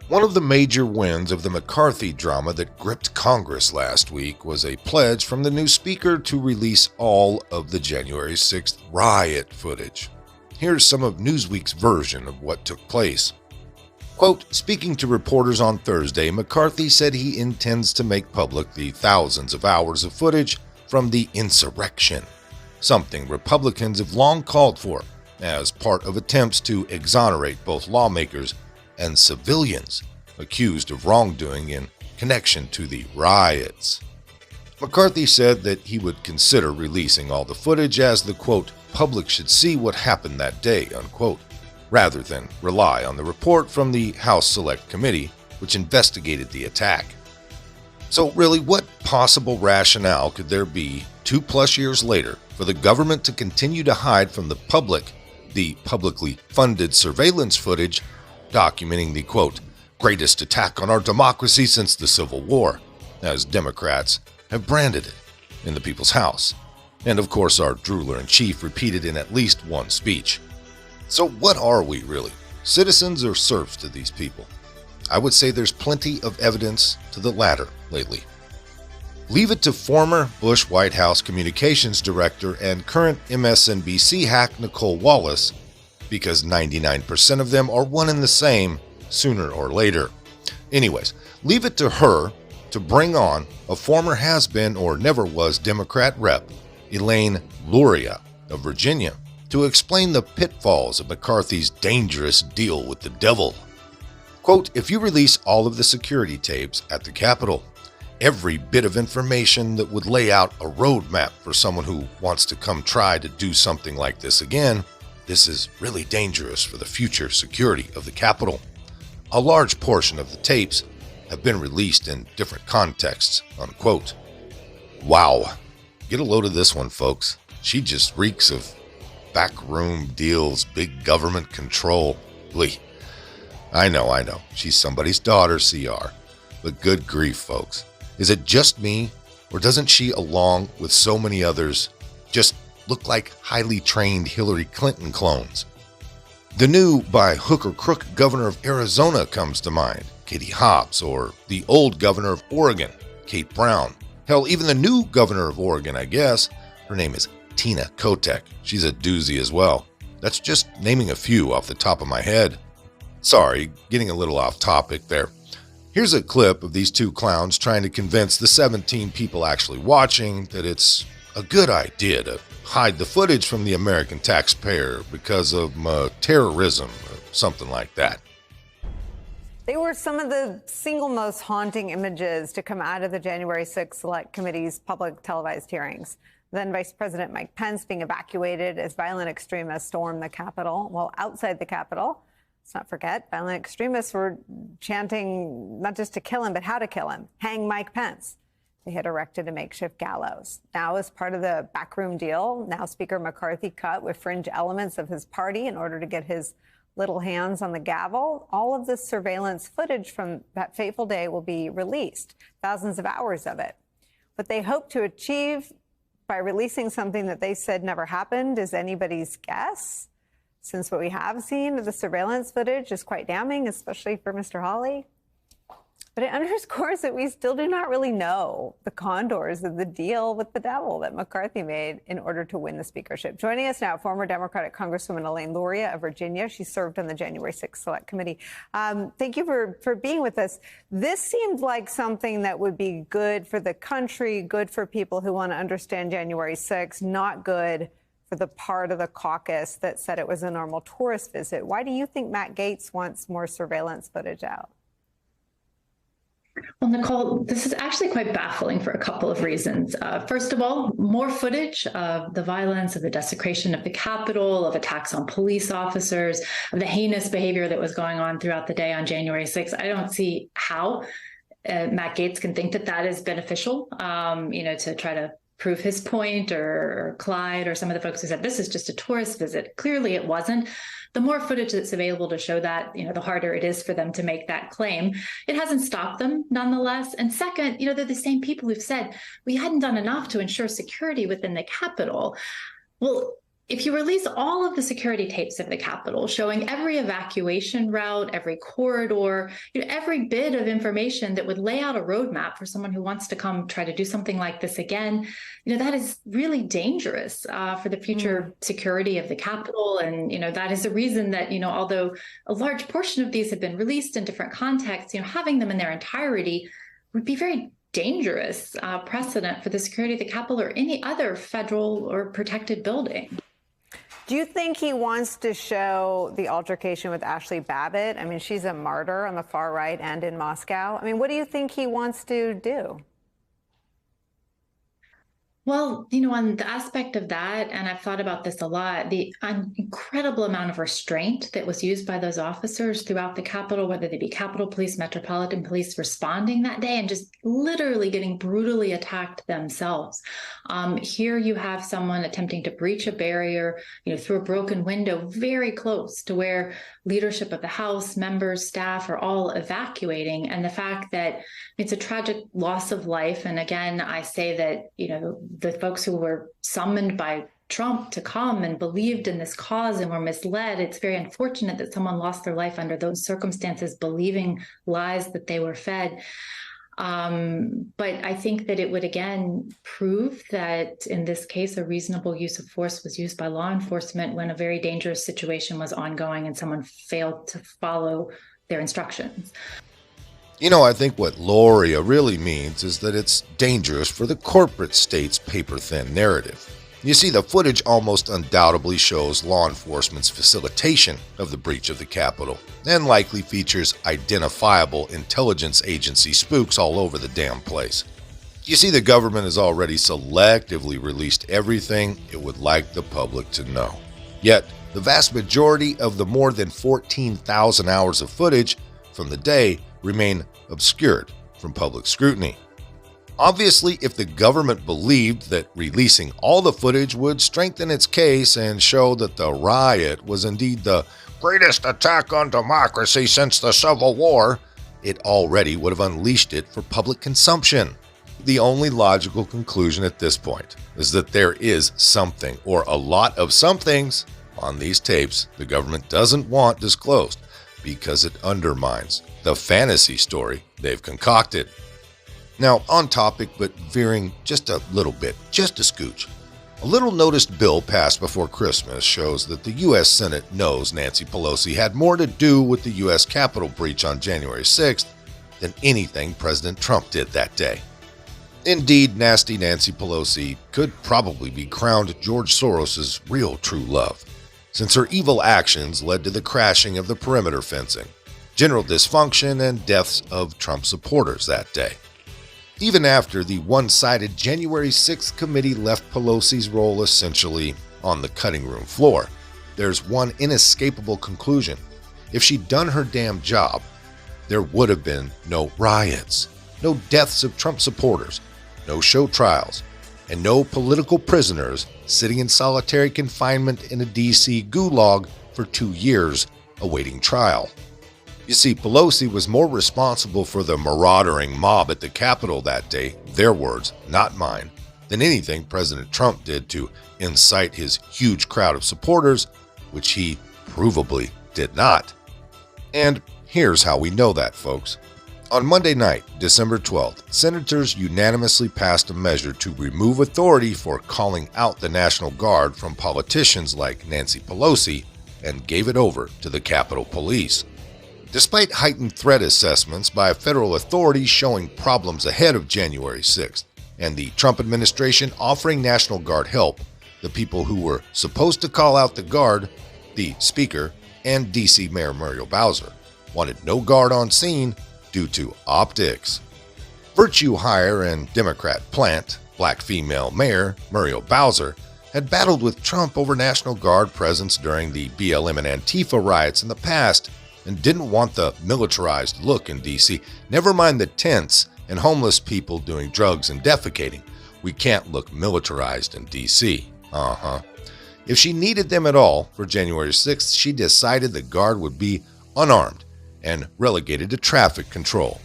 One of the major wins of the McCarthy drama that gripped Congress last week was a pledge from the new speaker to release all of the January 6th riot footage. Here's some of Newsweek's version of what took place. Quote, speaking to reporters on Thursday, McCarthy said he intends to make public the thousands of hours of footage from the insurrection, something Republicans have long called for as part of attempts to exonerate both lawmakers and civilians accused of wrongdoing in connection to the riots. McCarthy said that he would consider releasing all the footage as the, quote, public should see what happened that day, unquote, rather than rely on the report from the House Select Committee, which investigated the attack. So really, what possible rationale could there be 2+ years later for the government to continue to hide from the public the publicly funded surveillance footage documenting the, quote, greatest attack on our democracy since the Civil War, as Democrats have branded it in the People's House, and of course our drooler-in-chief repeated in at least one speech. So what are we really, citizens or serfs to these people? I would say there's plenty of evidence to the latter lately. Leave it to former Bush White House communications director and current MSNBC hack Nicole Wallace, because 99% of them are one and the same sooner or later. Anyways, leave it to her to bring on a former has-been or never was Democrat rep, Elaine Luria of Virginia, to explain the pitfalls of McCarthy's dangerous deal with the devil. Quote, if you release all of the security tapes at the Capitol, every bit of information that would lay out a roadmap for someone who wants to come try to do something like this again, this is really dangerous for the future security of the Capitol. A large portion of the tapes have been released in different contexts, unquote. Wow. Get a load of this one, folks. She just reeks of backroom deals, big government control. Lee. I know. She's somebody's daughter, CR. But good grief, folks. Is it just me, or doesn't she, along with so many others, just look like highly trained Hillary Clinton clones? The new by hook or crook governor of Arizona comes to mind, Katie Hobbs, or the old governor of Oregon, Kate Brown. Hell, even the new governor of Oregon, I guess, her name is Tina Kotek. She's a doozy as well. That's just naming a few off the top of my head. Sorry, getting a little off topic there. Here's a clip of these two clowns trying to convince the 17 people actually watching that it's a good idea to hide the footage from the American taxpayer because of terrorism or something like that. They were some of the single most haunting images to come out of the January 6th Select Committee's public televised hearings. Then Vice President Mike Pence being evacuated as violent extremists stormed the Capitol. While outside the Capitol, let's not forget, violent extremists were chanting not just to kill him, but how to kill him. Hang Mike Pence. They had erected a makeshift gallows. Now, as part of the backroom deal, now Speaker McCarthy cut with fringe elements of his party in order to get his little hands on the gavel. All of this surveillance footage from that fateful day will be released, thousands of hours of it. What they hope to achieve by releasing something that they said never happened is anybody's guess, since what we have seen of the surveillance footage is quite damning, especially for Mr. Hawley. But it underscores that we still do not really know the contours of the deal with the devil that McCarthy made in order to win the speakership. Joining us now, former Democratic Congresswoman Elaine Luria of Virginia. She served on the January 6th Select Committee. Thank you for being with us. This seemed like something that would be good for the country, good for people who want to understand January 6th, not good for the part of the caucus that said it was a normal tourist visit. Why do you think Matt Gaetz wants more surveillance footage out? Well, Nicole, this is actually quite baffling for a couple of reasons. First of all, more footage of the violence, of the desecration of the Capitol, of attacks on police officers, of the heinous behavior that was going on throughout the day on January 6th. I don't see how Matt Gaetz can think that that is beneficial, to try to prove his point, or Clyde or some of the folks who said this is just a tourist visit. Clearly it wasn't. The more footage that's available to show that, the harder it is for them to make that claim. It hasn't stopped them nonetheless. And second, they're the same people who've said we hadn't done enough to ensure security within the Capitol. Well, if you release all of the security tapes of the Capitol, showing every evacuation route, every corridor, every bit of information that would lay out a roadmap for someone who wants to come try to do something like this again, that is really dangerous for the future security of the Capitol. And, that is the reason that, although a large portion of these have been released in different contexts, having them in their entirety would be very dangerous precedent for the security of the Capitol or any other federal or protected building. Do you think he wants to show the altercation with Ashley Babbitt? I mean, she's a martyr on the far right and in Moscow. I mean, what do you think he wants to do? Well, on the aspect of that, and I've thought about this a lot, the incredible amount of restraint that was used by those officers throughout the Capitol, whether they be Capitol Police, Metropolitan Police, responding that day and just literally getting brutally attacked themselves. Here you have someone attempting to breach a barrier, through a broken window very close to where leadership of the House, members, staff are all evacuating. And the fact that it's a tragic loss of life. And again, I say that, the folks who were summoned by Trump to come and believed in this cause and were misled, it's very unfortunate that someone lost their life under those circumstances, believing lies that they were fed. But I think that it would, again, prove that in this case, a reasonable use of force was used by law enforcement when a very dangerous situation was ongoing and someone failed to follow their instructions. I think what Loria really means is that it's dangerous for the corporate state's paper-thin narrative. You see, the footage almost undoubtedly shows law enforcement's facilitation of the breach of the Capitol, and likely features identifiable intelligence agency spooks all over the damn place. You see, the government has already selectively released everything it would like the public to know. Yet, the vast majority of the more than 14,000 hours of footage from the day remain obscured from public scrutiny. Obviously, if the government believed that releasing all the footage would strengthen its case and show that the riot was indeed the greatest attack on democracy since the Civil War, it already would have unleashed it for public consumption. The only logical conclusion at this point is that there is something, or a lot of somethings, on these tapes the government doesn't want disclosed because it undermines the fantasy story they've concocted. Now, on topic, but veering just a little bit, just a scooch. A little noticed bill passed before Christmas shows that the U.S. Senate knows Nancy Pelosi had more to do with the U.S. Capitol breach on January 6th than anything President Trump did that day. Indeed, nasty Nancy Pelosi could probably be crowned George Soros's real true love, since her evil actions led to the crashing of the perimeter fencing, general dysfunction, and deaths of Trump supporters that day. Even after the one-sided January 6th committee left Pelosi's role essentially on the cutting room floor, there's one inescapable conclusion. If she'd done her damn job, there would have been no riots, no deaths of Trump supporters, no show trials, and no political prisoners sitting in solitary confinement in a D.C. gulag for 2 years awaiting trial. You see, Pelosi was more responsible for the marauding mob at the Capitol that day, their words, not mine, than anything President Trump did to incite his huge crowd of supporters, which he provably did not. And here's how we know that, folks. On Monday night, December 12th, senators unanimously passed a measure to remove authority for calling out the National Guard from politicians like Nancy Pelosi and gave it over to the Capitol Police. Despite heightened threat assessments by federal authorities showing problems ahead of January 6th, and the Trump administration offering National Guard help, the people who were supposed to call out the Guard, the Speaker, and D.C. Mayor Muriel Bowser, wanted no Guard on scene due to optics. Virtue hire and Democrat plant, black female Mayor Muriel Bowser, had battled with Trump over National Guard presence during the BLM and Antifa riots in the past, and didn't want the militarized look in D.C., never mind the tents and homeless people doing drugs and defecating. We can't look militarized in D.C. If she needed them at all for January 6th, she decided the Guard would be unarmed and relegated to traffic control.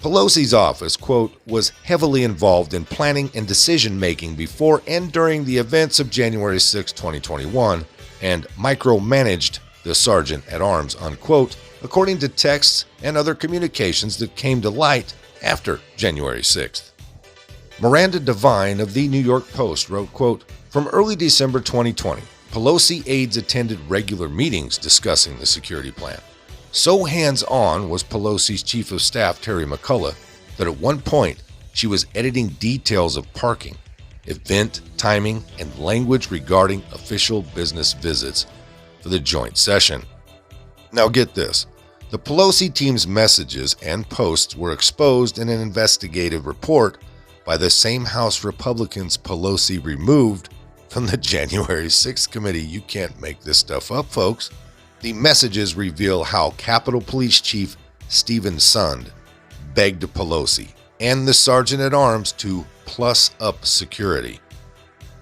Pelosi's office, quote, was heavily involved in planning and decision-making before and during the events of January 6, 2021, and micromanaged the sergeant-at-arms, unquote, according to texts and other communications that came to light after January 6th. Miranda Devine of the New York Post wrote, quote, from early December 2020, Pelosi aides attended regular meetings discussing the security plan. So hands-on was Pelosi's chief of staff, Terry McCullough, that at one point she was editing details of parking, event timing, and language regarding official business visits for the joint session. Now get this. The Pelosi team's messages and posts were exposed in an investigative report by the same House Republicans Pelosi removed from the January 6th committee. You can't make this stuff up, folks. The messages reveal how Capitol Police Chief Stephen Sund begged Pelosi and the Sergeant-at-Arms to plus up security.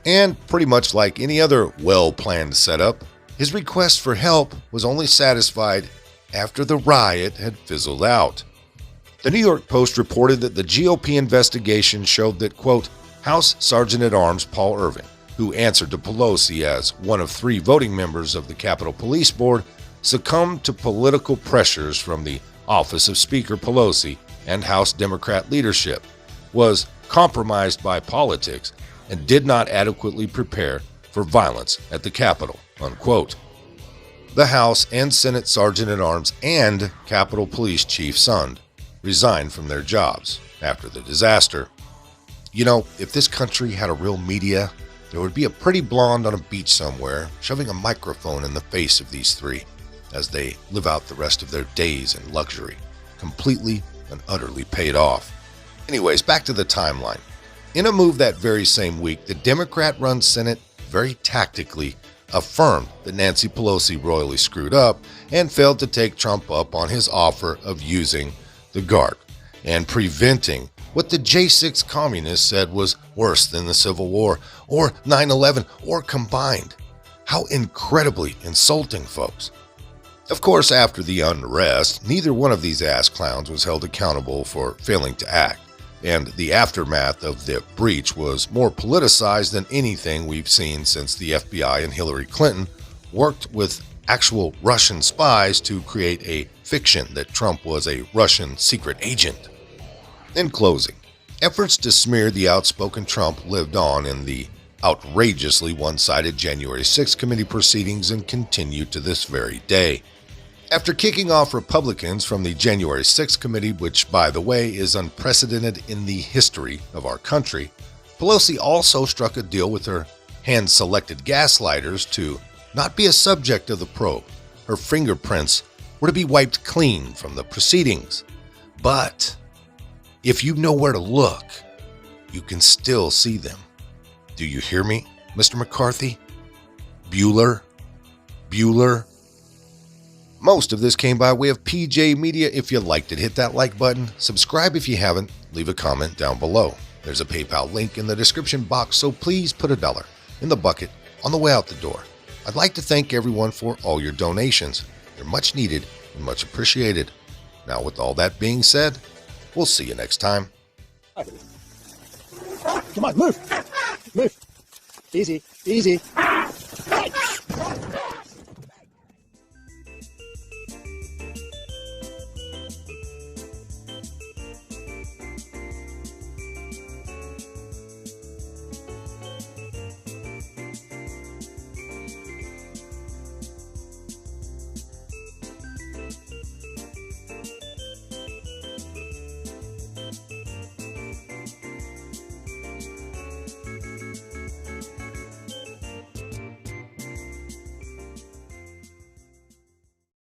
And pretty much like any other well-planned setup, his request for help was only satisfied after the riot had fizzled out. The New York Post reported that the GOP investigation showed that, quote, House Sergeant-at-Arms Paul Irving, who answered to Pelosi as one of 3 voting members of the Capitol Police Board, succumbed to political pressures from the office of Speaker Pelosi and House Democrat leadership, was compromised by politics, and did not adequately prepare for violence at the Capitol, unquote. The House and Senate Sergeant-at-Arms and Capitol Police Chief Sund resigned from their jobs after the disaster. You know, if this country had a real media, there would be a pretty blonde on a beach somewhere shoving a microphone in the face of these 3 as they live out the rest of their days in luxury, completely and utterly paid off. Anyways, back to the timeline. In a move that very same week, the Democrat-run Senate very tactically affirmed that Nancy Pelosi royally screwed up and failed to take Trump up on his offer of using the guard and preventing what the J6 communists said was worse than the Civil War or 9/11 or combined. How incredibly insulting, folks. Of course, after the unrest, neither one of these ass clowns was held accountable for failing to act, and the aftermath of the breach was more politicized than anything we've seen since the FBI and Hillary Clinton worked with actual Russian spies to create a fiction that Trump was a Russian secret agent. In closing, efforts to smear the outspoken Trump lived on in the outrageously one-sided January 6th committee proceedings and continue to this very day. After kicking off Republicans from the January 6th committee, which, by the way, is unprecedented in the history of our country, Pelosi also struck a deal with her hand-selected gaslighters to not be a subject of the probe. Her fingerprints were to be wiped clean from the proceedings. But if you know where to look, you can still see them. Do you hear me, Mr. McCarthy? Bueller? Most of this came by way of PJ Media. If you liked it, hit that like button. Subscribe if you haven't. Leave a comment down below. There's a PayPal link in the description box, so please put $1 in the bucket on the way out the door. I'd like to thank everyone for all your donations. They're much needed and much appreciated. Now, with all that being said, we'll see you next time. Come on, move. Move. Easy, easy.